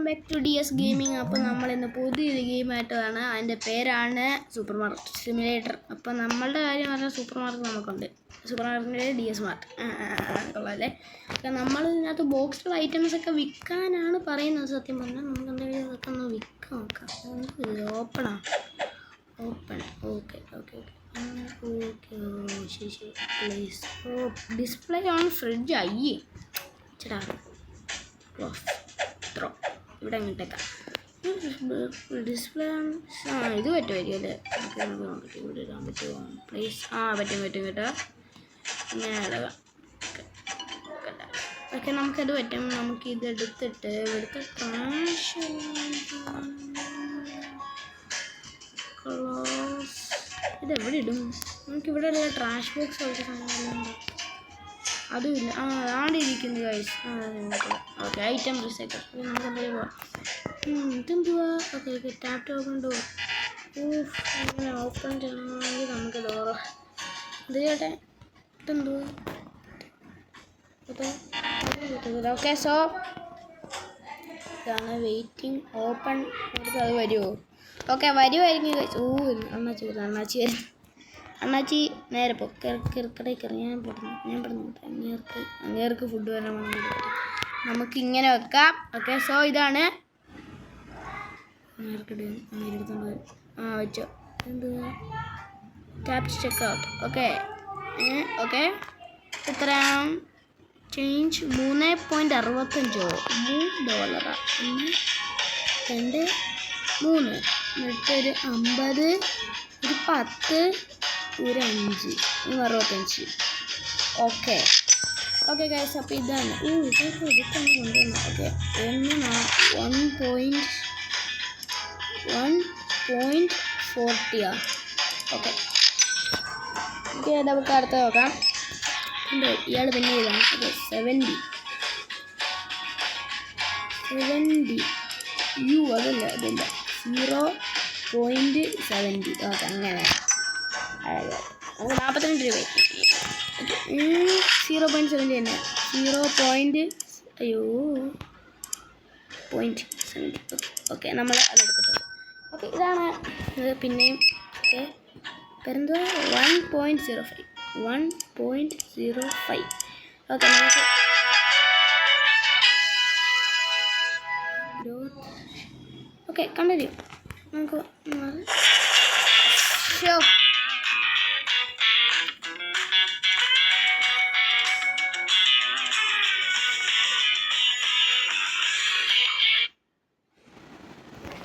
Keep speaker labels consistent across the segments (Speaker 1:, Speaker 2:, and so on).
Speaker 1: Back to DS gaming. അപ്പോൾ നമ്മളിന്ന് പുതിയൊരു ഗെയിമായിട്ടാണ്. അതിൻ്റെ പേരാണ് സൂപ്പർ മാർക്കറ്റ് സിമുലേറ്റർ. അപ്പോൾ നമ്മളുടെ കാര്യം പറഞ്ഞാൽ സൂപ്പർ മാർക്കറ്റ് നമുക്കുണ്ട്. സൂപ്പർ മാർക്കറ്റിൻ്റെ DS മാർട്ട് കൊള്ളാമല്ലേ. അപ്പോൾ നമ്മൾ ഇതിനകത്ത് ബോക്സിലുള്ള ഐറ്റംസ് ഒക്കെ വിൽക്കാനാണ് പറയുന്നത്. സത്യം പറഞ്ഞാൽ നമുക്ക് എന്തായാലും ഇതൊക്കെ ഒന്ന് വിൽക്കാൻ നോക്കാം. ഓപ്പൺ. ഓക്കെ ശരി പ്ലേസ്. Display on fridge. അയ്യേ ചേട്ടാ ത്രോ ഇവിടെ അങ്ങോട്ടേക്കാം. ഡിസ്പ്ലേ ഇത് പറ്റുമായിരിക്കും അല്ലേ? നമുക്ക് നോക്കട്ടെ ഇവിടെ ഇടാൻ പറ്റുമോ പ്ലേസ്. പറ്റും കേട്ടോ. ഇങ്ങനെ ഇടകാം. ഓക്കെ നമുക്കത് പറ്റും. നമുക്കിത് എടുത്തിട്ട് ഇവിടുത്തെ ക്രാഷ് ഇതെവിടെ ഇടും? നമുക്കിവിടെ ഉള്ള ട്രാഷ് ബോക്സ് പോലത്തെ സാധനങ്ങളുണ്ട്. അതുമില്ല. ആടെ ഇരിക്കുന്നു ഗൈസ്. Okay item recycle. നമുക്ക് എന്തായാലും പോവാം. ഇതെന്തുവാ? Okay tap open door. ഇങ്ങനെ ഓപ്പൺ ചെയ്യണമെങ്കിൽ നമുക്ക് ഡോറ് ഇത് ചേട്ടെ. ഇതെന്തുവാ? ഓക്കെ സോ ഇതാണ് വെയിറ്റിംഗ്. ഓപ്പൺ കൊടുത്ത് അത് വരുമോ? ഓക്കെ വരുമായിരിക്കും ഗൈസ്. അണ്ണാച്ചി നേരെ പോ. കിറക്കടയിൽ കയറി. ഞാൻ പെടുന്നു അങ്ങേർക്ക് ഫുഡ് വരാൻ നമുക്കിങ്ങനെ വെക്കാം. ഓക്കെ സോ ഇതാണ് അങ്ങേരെടുത്തോണ്ട് വെച്ചോ. എന്തുവാ? Tap check out. ഓക്കെ എത്ര ചേഞ്ച്? $3.65 $3. 1 2 3 എന്നിട്ടൊരു 50 ഒരു 10 ഒരു 5 65. Okay guys. അപ്പോൾ ഇതാണ്. ഇതൊക്കെ കൊണ്ടുവന്നു. ഓക്കെ 1.40. ഓക്കെ നമുക്ക് അടുത്ത് നോക്കാം. ഇയാൾ പിന്നെ ഇതാണ്. ഓക്കെ 70 അതല്ല 0.70. ഓക്കെ അങ്ങനെ 42 രൂപ. 0.70 തന്നെ. 0.70. ഓക്കെ നമ്മൾ അതെടുത്തിട്ടുണ്ട്. ഓക്കെ ഇതാണ് പിന്നെയും. ഓക്കെ പെരെന്തുവാ? 1.05. ഓക്കെ നമുക്ക് ഓക്കെ കണ്ടിന്യൂ. നമുക്ക് ഷോ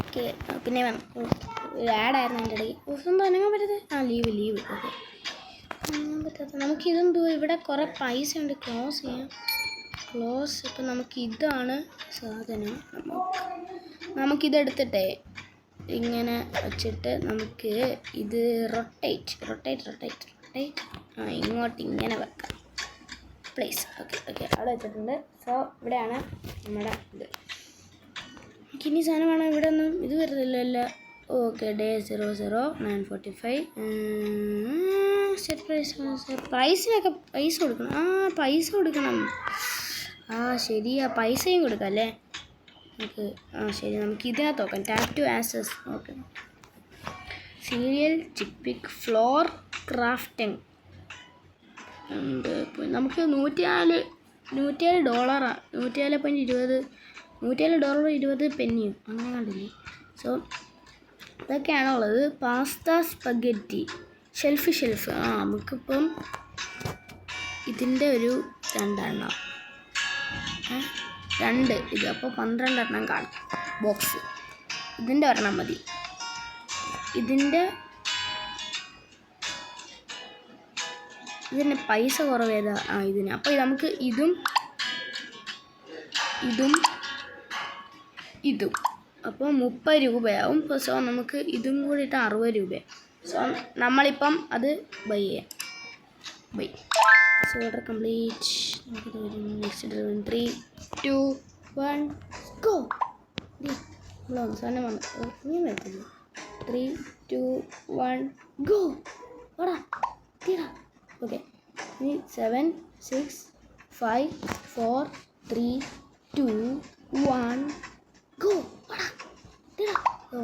Speaker 1: ഓക്കെ പിന്നെ വേണം ഒരു ആഡായിരുന്നു എൻ്റെ ഇടയിൽ. ഒന്നും അനങ്ങാൻ പറ്റരുത്. ലീവ് ഓക്കെ പറ്റാത്ത. നമുക്കിതെന്തോ ഇവിടെ കുറേ പൈസ ഉണ്ട്. ക്ലോസ് ചെയ്യാം. ഇപ്പം നമുക്കിതാണ് സാധനം. നമുക്കിതെടുത്തിട്ടേ ഇങ്ങനെ വച്ചിട്ട് നമുക്ക് ഇത് റൊട്ടേറ്റ് ഇങ്ങോട്ട് ഇങ്ങനെ വെക്കാം. പ്ലേസ്. ഓക്കെ അവിടെ വെച്ചിട്ടുണ്ട്. സോ ഇവിടെയാണ് നമ്മുടെ ഇത്. ഇനി സാധനമാണ്. ഇവിടെ ഒന്നും ഇത് വരുന്നില്ല. Okay day 00 945. സെറ്റ് പ്രൈസിനൊക്കെ പൈസ കൊടുക്കണം. ശരിയാ പൈസയും കൊടുക്കാം അല്ലേ നമുക്ക്. ശരി നമുക്ക് ഇതിനകത്ത് നോക്കാം. Tap to access. Okay serial ചിപ്പിക് ഫ്ലോർ ക്രാഫ്റ്റിംഗ് ഉണ്ട്. നമുക്ക് $104. $107.20 പെന്നിയും അങ്ങനെ കണ്ടില്ലേ. സോ ഇതൊക്കെയാണുള്ളത്. Pasta spaghetti shelf. നമുക്കിപ്പം ഇതിൻ്റെ ഒരു 2 ഇത് അപ്പോൾ 12 കാണും ബോക്സ്. ഇതിൻ്റെ ഒരെണ്ണം മതി. ഇതിന് പൈസ കുറവേതാ? ഇതിന്. അപ്പോൾ നമുക്ക് ഇതും അപ്പോൾ 30 രൂപയാവും. സോ നമുക്ക് ഇതും കൂടി ഇട്ട് 60 രൂപ. സോ നമ്മളിപ്പം അത് ബൈ ചെയ്യാം. So order complete. Next 3 2 1 go. സാധനം വന്നു. 3 2 1 ഗോ. ഓടാ തീരാ. ഓക്കെ ഇനി 7 6 5 4 3 2 1 go.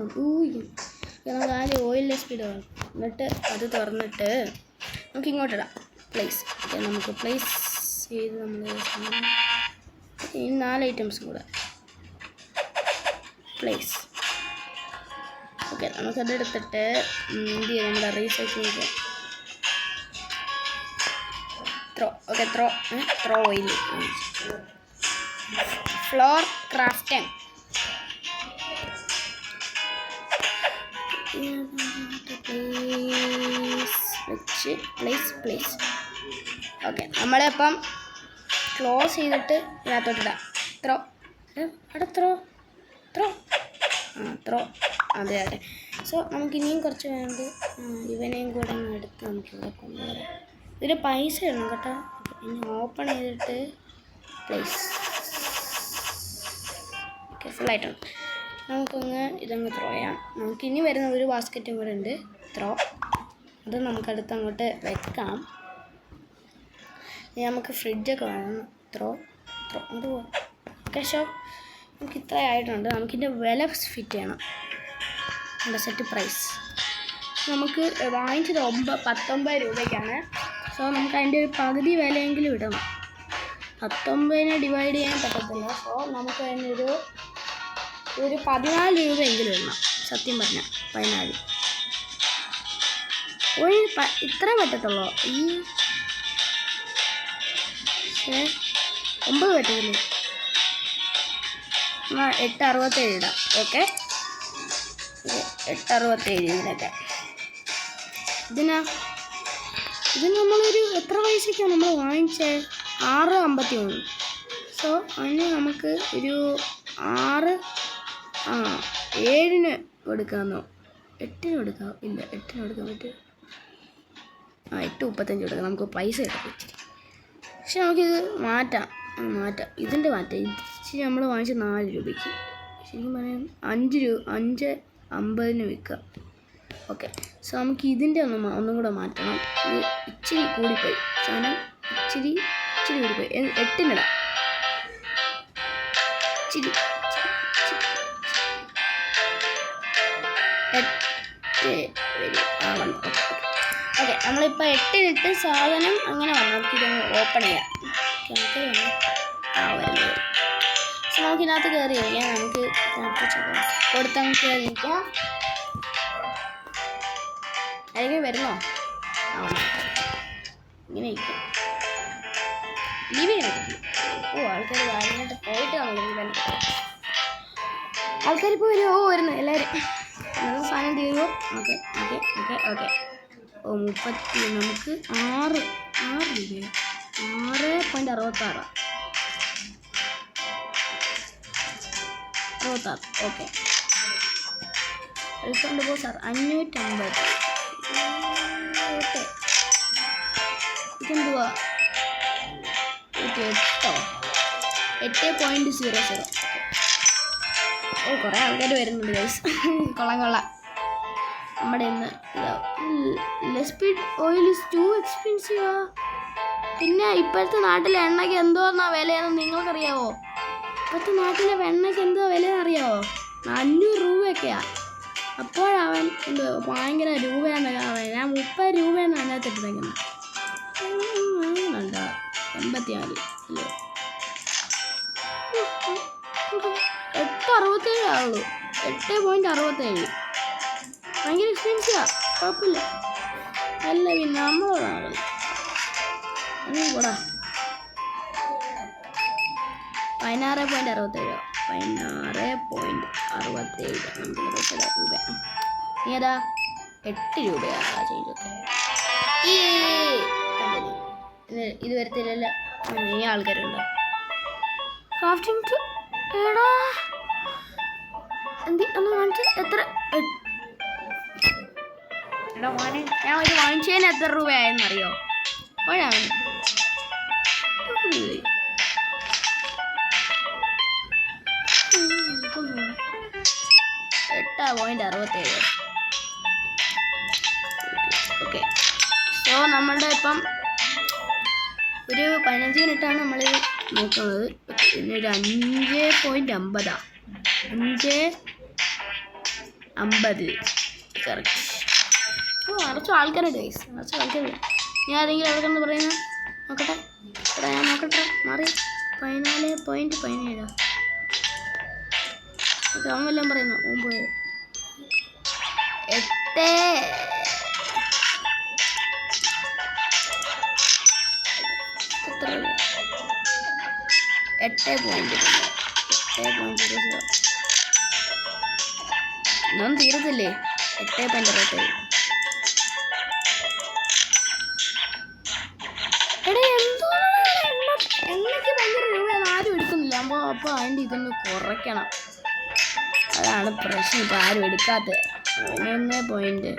Speaker 1: നമുക്ക് ആദ്യം ഓയിലിൻ്റെ സ്പീഡ് വേണം. എന്നിട്ട് അത് തുറന്നിട്ട് നമുക്ക് ഇങ്ങോട്ടിടാം. പ്ലേസ് ഓക്കെ, നമുക്ക് പ്ലേസ് ചെയ്ത് നമ്മൾ ഈ 4 ഐറ്റംസും കൂടെ പ്ലേസ്. ഓക്കെ, നമുക്കത് എടുത്തിട്ട് എന്ത് ചെയ്യാം, നമ്മുടെ റീസൈക്കിൾ ചെയ്യാം. Okay, throw oil. Floor crafting. Place. Okay, നമ്മളിപ്പം ക്ലോസ് ചെയ്തിട്ട് ഇതിനകത്തോട്ടിടാം. ത്രോ അതെ. സോ നമുക്ക് ഇനിയും കുറച്ച് വേണ്ട, ഇവനെയും കൂടെ എടുത്ത് നമുക്കിവിടെ കൊണ്ടുവരാം. ഇതിൽ പൈസ ഇടണം കേട്ടോ. ഇനി ഓപ്പൺ ചെയ്തിട്ട് പ്ലേസ്. ഓക്കെ, ഫുള്ളായിട്ടാണ്. നമുക്കൊന്ന് ഇതങ്ങ് ത്രോ ചെയ്യാം. നമുക്കിനി വരുന്ന ഒരു ബാസ്ക്കറ്റും കൂടെ ഉണ്ട് ത്രോ. അത് നമുക്കടുത്ത് അങ്ങോട്ട് വെക്കാം. ഇനി നമുക്ക് ഫ്രിഡ്ജൊക്കെ വേണം. ത്രോ അത് പോവാം. ഓക്കെ, ഷോ നമുക്ക് ഇത്ര ആയിട്ടുണ്ട്. നമുക്കിൻ്റെ വില ഫിറ്റ് ചെയ്യണം. നമ്മുടെ സെറ്റ് പ്രൈസ് നമുക്ക് വാങ്ങിച്ചത് 19 രൂപയ്ക്കാണ്. സോ നമുക്ക് അതിൻ്റെ ഒരു പകുതി വിലയെങ്കിലും ഇടണം. 19 ഡിവൈഡ് ചെയ്യാൻ പറ്റത്തില്ല. സോ നമുക്ക് അതിനൊരു 14 രൂപയെങ്കിലും ഇടണം. സത്യം പറഞ്ഞാൽ 14. ഇത്രേ പറ്റത്തുള്ളൂ. ഈ 9 പറ്റത്തില്ലേ? 8.67 ഇടാം. ഓക്കെ, 8.67 ഇതിനൊക്കെ. ഇതിന് നമ്മളൊരു എത്ര പൈസയ്ക്കാണ് നമ്മൾ വാങ്ങിച്ചത്? 6.53. സോ അതിന് നമുക്ക് ഒരു 7 കൊടുക്കാമെന്നോ? 8 കൊടുക്കാം. ഇല്ല, 8 കൊടുക്കാൻ പറ്റും. 8.35 കൊടുക്കാം. നമുക്ക് പൈസ കിട്ടും ഇച്ചിരി. പക്ഷെ നമുക്കിത് മാറ്റാം. ഇതിൻ്റെ മാറ്റാം. ഇച്ചിരി നമ്മൾ വാങ്ങിച്ചത് 4 രൂപയ്ക്ക്. ശരിക്കും പറയാൻ 5.50 വിൽക്കാം. ഓക്കെ, സോ നമുക്ക് ഇതിൻ്റെ ഒന്നും കൂടെ മാറ്റണം. ഇത് ഇച്ചിരി കൂടിപ്പോയി. സാധനം ഇച്ചിരി കൂടിപ്പോയി. 8-നിടാം. ഇച്ചിരി 8 വന്നു. ഓക്കെ, നമ്മളിപ്പോൾ 8-നിട്ട് സാധനം അങ്ങനെ വന്നു. നമുക്കിതൊന്ന് ഓപ്പൺ ചെയ്യാം. വരുന്നത്. സോ നമുക്കിതിനകത്ത് കയറി കഴിക്കാം. നമുക്ക് കൊടുത്തങ്ങ് കയറിയിരിക്കാം. അല്ലെങ്കിൽ വരുന്നോ? ഇങ്ങനെ ഇരിക്കാം. ലീവ് ചെയ്യാൻ. ആൾക്കാർ വാങ്ങിയിട്ട് പോയിട്ട് നമ്മൾ ലീവ്. ആൾക്കാരിപ്പോൾ വരുന്നു എല്ലാവരും. സാധനം തീരുമോ? ഓക്കെ. 30 നമുക്ക് 6 രൂപ. 6.66. ഓക്കെ, റീഫണ്ട് പോ സാർ. 550. ഓക്കെ, ഇതെന്തുവാ? 8.00. കുറേ ആൾക്കാർ വരുന്നുണ്ട് ഗൈസ്. കൊള്ളാം. നമ്മുടെ ഇന്ന് ലെസ്പിഡ് ഓയിൽ ഇസ് ടു എക്സ്പെൻസീവാ. പിന്നെ ഇപ്പോഴത്തെ നാട്ടിലെ എണ്ണയ്ക്ക് എന്തോന്നാ വിലയെന്ന് നിങ്ങൾക്കറിയാവോ? ഇപ്പോഴത്തെ നാട്ടിലെ എണ്ണയ്ക്ക് എന്തോ വിലയെന്ന് അറിയാവോ? 400 രൂപയൊക്കെയാ. അപ്പോഴവൻ ഭയങ്കര രൂപയാണെന്നൊക്കെ പറയാം. ഞാൻ 30 രൂപയാണ് അതിനകത്ത് ഇട്ടിരിക്കുന്നത്. 84 അല്ലേ? 8.67 ആവുള്ളൂ. 8.67. ഭയങ്കര എക്സ്പെൻസീവാ. കുഴപ്പമില്ല. അല്ല പിന്നെ നമ്മളോടാണ് കൂടാ. 16.67. 16.67. നമുക്ക് പൈസ രൂപ. ഏതാ? 8 രൂപയാ ചെയ്തൊക്കെ. ഇത് വരത്തില്ലല്ലോ. ഈ ആൾക്കാരുണ്ടോ ക്രാഫ്റ്റിംഗ്? എടാ ഒന്ന് കാണിച്ച്. എത്ര? എടാ മോനെ, ഞാൻ ഒരു വാങ്ങിച്ചതിന് എത്ര രൂപയായെന്നറിയോ? ഓഴാണ് 8.67. ഓക്കെ, സോ നമ്മളുടെ ഇപ്പം ഒരു 15 മിനിറ്റാണ് നമ്മളിത് നോക്കുന്നത്. പിന്നെ ഒരു 5.50. 50 കറക്റ്റ്. നിറച്ചും ആൾക്കാരുണ്ട് ഗൈസ്, നിറച്ചും ആൾക്കാരുണ്ട്. ഞാൻ ആരെങ്കിലും എവിടെയെന്ന് പറയുന്നത് നോക്കട്ടെ. എടാ ഞാൻ നോക്കട്ടെ, മാറി 14.17. ഓക്കെ, അവൻ വല്ലതും പറയുന്നു. ഓൻ പോയത് 8.00. ഇതൊന്നും തീരത്തില്ലേ? 8.67. എടാ എന്തോ എണ്ണയ്ക്ക് ഭയങ്കര രൂപയാണ്, ആരും എടുക്കുന്നില്ല. അപ്പോൾ അതിൻ്റെ ഇതൊന്ന് കുറയ്ക്കണം, അതാണ് പ്രശ്നം. ഇപ്പോൾ ആരും എടുക്കാത്തത്. 11.0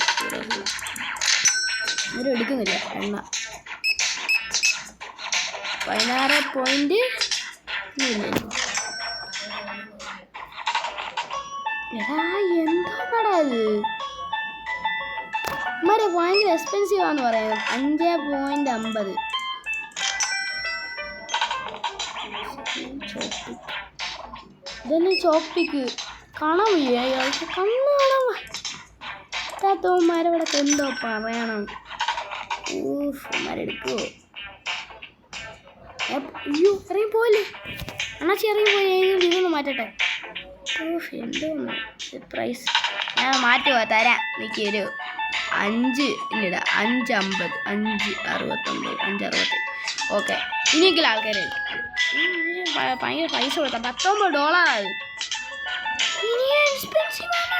Speaker 1: ആരും എടുക്കുന്നില്ല എണ്ണ. 16 പോയിന്റ് എടാ എന്താടാ അത്? മരെ ഭയങ്കര എക്സ്പെൻസീവ് ആണെന്ന് പറയുന്നത്. 5.50. ഇതന്നെ ചോപ്പിക്ക് കാണാൻ വയ്യ, അയാൾക്ക് കണ്ണ് കാണാൻ പറ്റാത്തവന്മാരവിടെ എന്തോ പറയണം. ഊഫ്മാരെടുക്കുവോ? അയ്യോ ഇറങ്ങി പോയില്ലേ അണ്ണാച്ചി, ഇറങ്ങി പോയി. ഇതൊന്ന് മാറ്റട്ടെ. ഊഫ് എന്തോന്ന് പ്രൈസ് ഞാൻ മാറ്റുമോ? തരാം, എനിക്ക് ഒരു 5 ഇല്ലടാ 5.50, 5.69, 5.60. ഓക്കെ, ഇനിയെങ്കിലും ആൾക്കാർ ഭയങ്കര പൈസ കൊടുക്കാം. $19. ഇനി എക്സ്പെൻസീവ് ആണ്.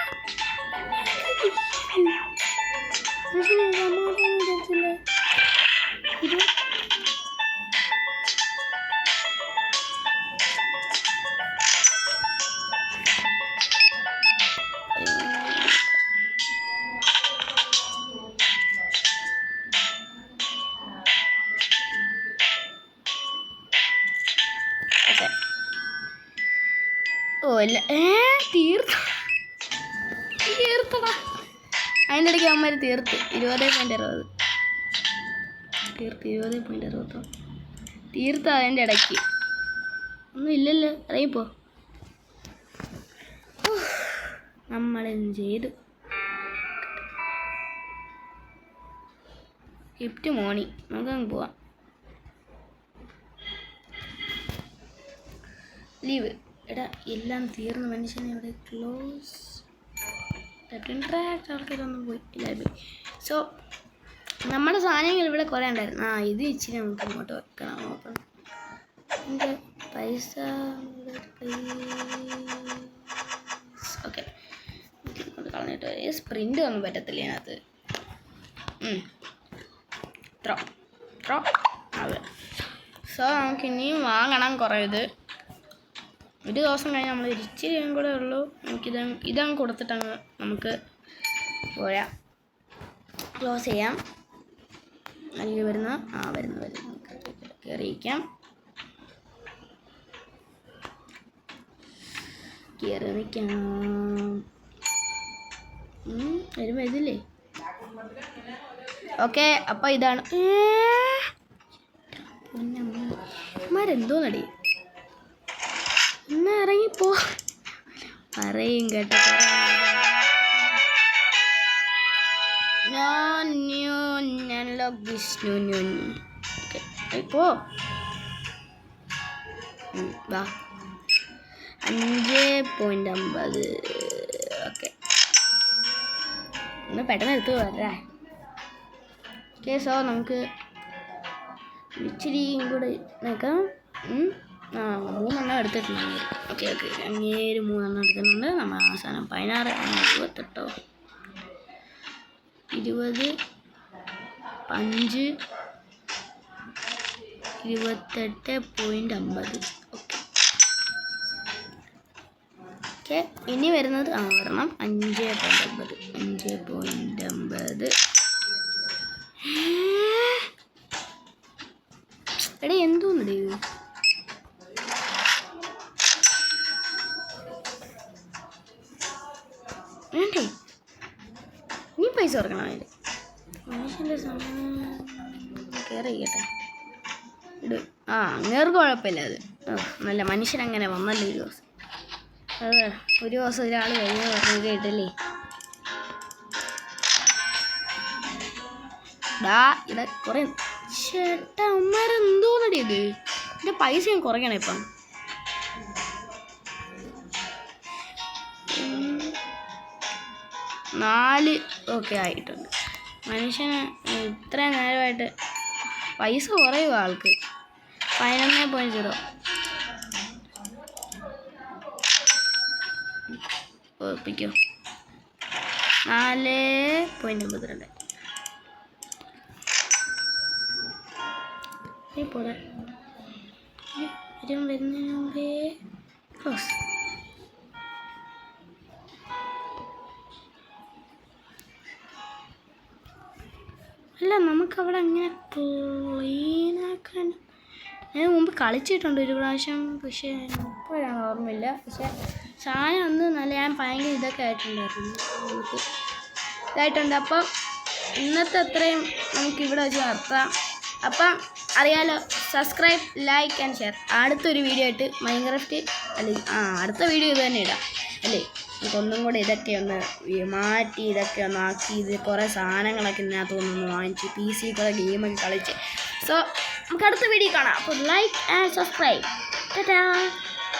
Speaker 1: ഓ അല്ല തീർത്തടാ. അതിൻ്റെ ഇടയ്ക്ക് അമ്മമാർ തീർത്ത് 20.60 തീർത്ത. അതിൻ്റെ ഇടയ്ക്ക് ഒന്നും ഇല്ലല്ലോ, അറിയിപ്പോ നമ്മളെന്ത് ചെയ്തു. ഗിഫ്റ്റ് മോർണിംഗ്, നമുക്കങ്ങ് പോവാം. ലീവ്. എടാ എല്ലാം തീർന്ന് മനുഷ്യനെ ഇവിടെ ക്ലോസ്. ആൾക്കാരൊന്നും പോയി, എല്ലാവരും പോയി. സോ നമ്മുടെ സാധനങ്ങൾ ഇവിടെ കുറേ ഉണ്ടായിരുന്നു. ഇത് ഇച്ചിരി നമുക്ക് ഇങ്ങോട്ട് വെക്കണം. നോക്കണം എൻ്റെ പൈസ. ഓക്കെ, ഇങ്ങോട്ട് കളഞ്ഞിട്ട് സ്പ്രിൻ്റ് ഒന്നും പറ്റത്തില്ല അതിനകത്ത്. അതെ. സോ നമുക്ക് ഇനിയും വാങ്ങണം കുറേ. ഒരു ദിവസം കഴിഞ്ഞ് നമ്മൾ ഇച്ചിരിയും കൂടെ ഉള്ളൂ. ഇതങ്ങ് കൊടുത്തിട്ടങ്ങ് നമുക്ക് പോരാ, ക്ലോസ് ചെയ്യാം. അല്ലെങ്കിൽ വരുന്ന കയറിയിരിക്കാം. കയറി നിൽക്കാം. വരുമ്പോൾ ഇതില്ലേ? ഓക്കെ, അപ്പോൾ ഇതാണ്. മരെന്തോ നടി എന്നാ ഇറങ്ങിപ്പോ പറയും കേട്ടോ. പോ 5.50. ഓക്കെ, ഒന്ന് പെട്ടെന്ന് എടുത്ത് വരാ. ഓക്കെ, സോ നമുക്ക് ഇച്ചിരിയും കൂടെ നോക്കാം. 3 എടുത്തിട്ടുണ്ട്. ഓക്കെ, അങ്ങേര് 3 എടുത്തിട്ടുണ്ട്. നമ്മൾ അവസാനം 16, 28, 20, 5, 28.50. ഓക്കെ, ഇനി വരുന്നത് വരണം 5.50. 5.50. എടാ എന്തോന്നിട വേണ്ടേ? നീ പൈസ കൊടുക്കണം അതിൻ്റെ മനുഷ്യൻ്റെ സമയം കയറി കേട്ടെ. അങ്ങേർക്ക് കുഴപ്പമില്ല. അത് നല്ല മനുഷ്യനങ്ങനെ വന്നല്ലോ ഒരു ദിവസം. ഒരു ദിവസം ഒരാൾ കഴിഞ്ഞ പറഞ്ഞ കേട്ടല്ലേ. ഡാ ഇവിടെ കുറേ ചേട്ടാ അമ്മമാരെന്തോന്നടി ഇത് എൻ്റെ പൈസ ഞാൻ കുറയ്ക്കണം ഇപ്പം 4 ഓക്കെ ആയിട്ടുണ്ട് മനുഷ്യന് ഇത്രയും നേരമായിട്ട് പൈസ കുറയുക ആൾക്ക് 11.0 ഓർപ്പിക്കോ 4.52 പോലെ വരുന്നതിന് മുമ്പേ ക്ലോസ് അല്ല നമുക്കവിടെ അങ്ങനെ ക്ലീനാക്കാൻ ഞാൻ മുമ്പ് കളിച്ചിട്ടുണ്ട് ഒരു പ്രാവശ്യം പക്ഷേ ഇപ്പോഴാണ് ഓർമ്മയില്ല പക്ഷേ സാധനം ഒന്ന് നല്ല ഞാൻ ഭയങ്കര ഇതൊക്കെ ആയിട്ടുണ്ടായിരുന്നു നമുക്ക് ഇതായിട്ടുണ്ട് അപ്പം ഇന്നത്തെ അത്രയും നമുക്കിവിടെ വെച്ച് നിർത്താം അപ്പം അറിയാലോ സബ്സ്ക്രൈബ് ലൈക്ക് ആൻഡ് ഷെയർ അടുത്തൊരു വീഡിയോ ആയിട്ട് മൈൻക്രാഫ്റ്റ് അല്ലെങ്കിൽ അടുത്ത വീഡിയോ ഇത് തന്നെ ഇടാം അല്ലേ നമുക്കൊന്നും കൂടെ ഇതൊക്കെ ഒന്ന് മാറ്റി ഇതൊക്കെ ഒന്ന് ആക്കി ഇത് കുറേ സാധനങ്ങളൊക്കെ ഇതിനകത്തൊന്ന് വാങ്ങിച്ച് PC കുറേ ഗെയിമൊക്കെ കളിച്ച് സോ നമുക്ക് അടുത്ത വീഡിയോ കാണാം അപ്പോൾ ലൈക്ക് ആൻഡ് സബ്സ്ക്രൈബ് ടാറ്റാ